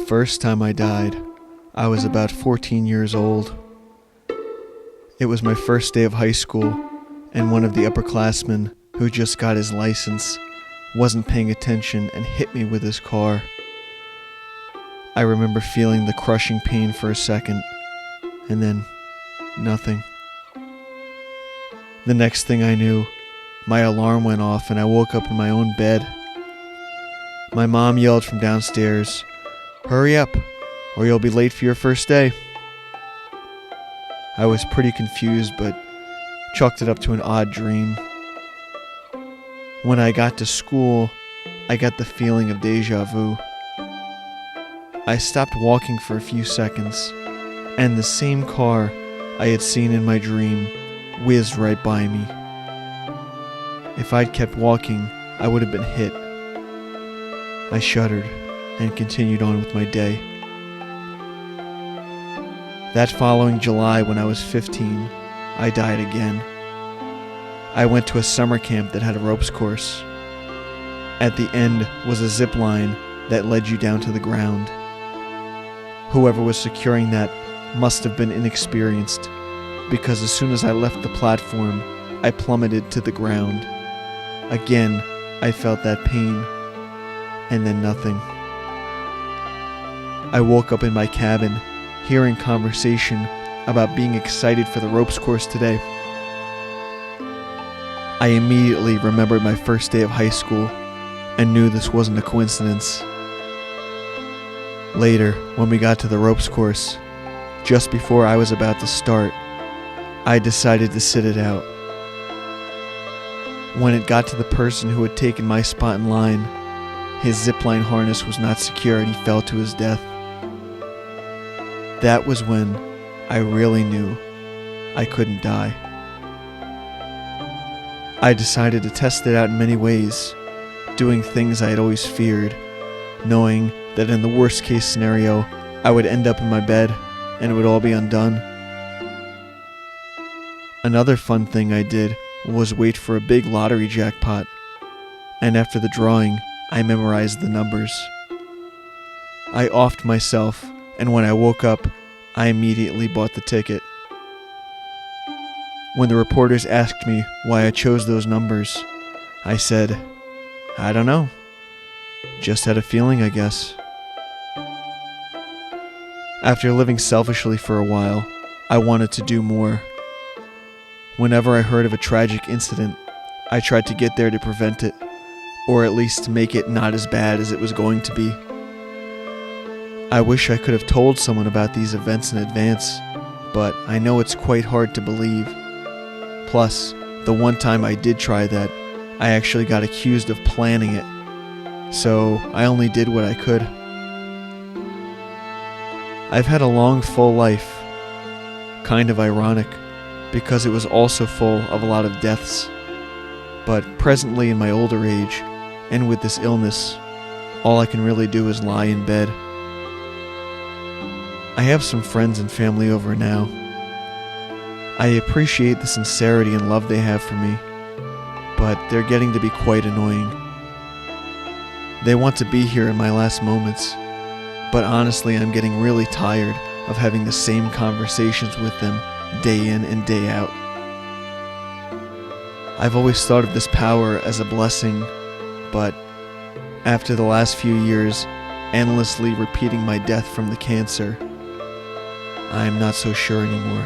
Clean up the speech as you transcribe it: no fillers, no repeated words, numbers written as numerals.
first time I died, I was about 14 years old. It was my first day of high school, and one of the upperclassmen who just got his license wasn't paying attention and hit me with his car. I remember feeling the crushing pain for a second, and then nothing. The next thing I knew, my alarm went off and I woke up in my own bed. My mom yelled from downstairs, "Hurry up, or you'll be late for your first day." I was pretty confused, but chalked it up to an odd dream. When I got to school, I got the feeling of deja vu. I stopped walking for a few seconds, and the same car I had seen in my dream whizzed right by me. If I'd kept walking, I would have been hit. I shuddered and continued on with my day. That following July, when I was 15, I died again. I went to a summer camp that had a ropes course. At the end was a zip line that led you down to the ground. Whoever was securing that must have been inexperienced, because as soon as I left the platform, I plummeted to the ground. Again, I felt that pain, and then nothing. I woke up in my cabin, hearing conversation about being excited for the ropes course today. I immediately remembered my first day of high school and knew this wasn't a coincidence. Later, when we got to the ropes course, just before I was about to start, I decided to sit it out. When it got to the person who had taken my spot in line, his zipline harness was not secure and he fell to his death. That was when I really knew I couldn't die. I decided to test it out in many ways, doing things I had always feared, knowing that in the worst case scenario, I would end up in my bed and it would all be undone. Another fun thing I did was wait for a big lottery jackpot, and after the drawing, I memorized the numbers. I offed myself, and when I woke up, I immediately bought the ticket. When the reporters asked me why I chose those numbers, I said, "I don't know. Just had a feeling, I guess." After living selfishly for a while, I wanted to do more. Whenever I heard of a tragic incident, I tried to get there to prevent it, or at least to make it not as bad as it was going to be. I wish I could have told someone about these events in advance, but I know it's quite hard to believe. Plus, the one time I did try that, I actually got accused of planning it, so I only did what I could. I've had a long, full life. Kind of ironic, because it was also full of a lot of deaths. But presently in my older age, and with this illness, all I can really do is lie in bed. I have some friends and family over now. I appreciate the sincerity and love they have for me, but they're getting to be quite annoying. They want to be here in my last moments, but honestly I'm getting really tired of having the same conversations with them day in and day out. I've always thought of this power as a blessing, but after the last few years endlessly repeating my death from the cancer, I'm not so sure anymore.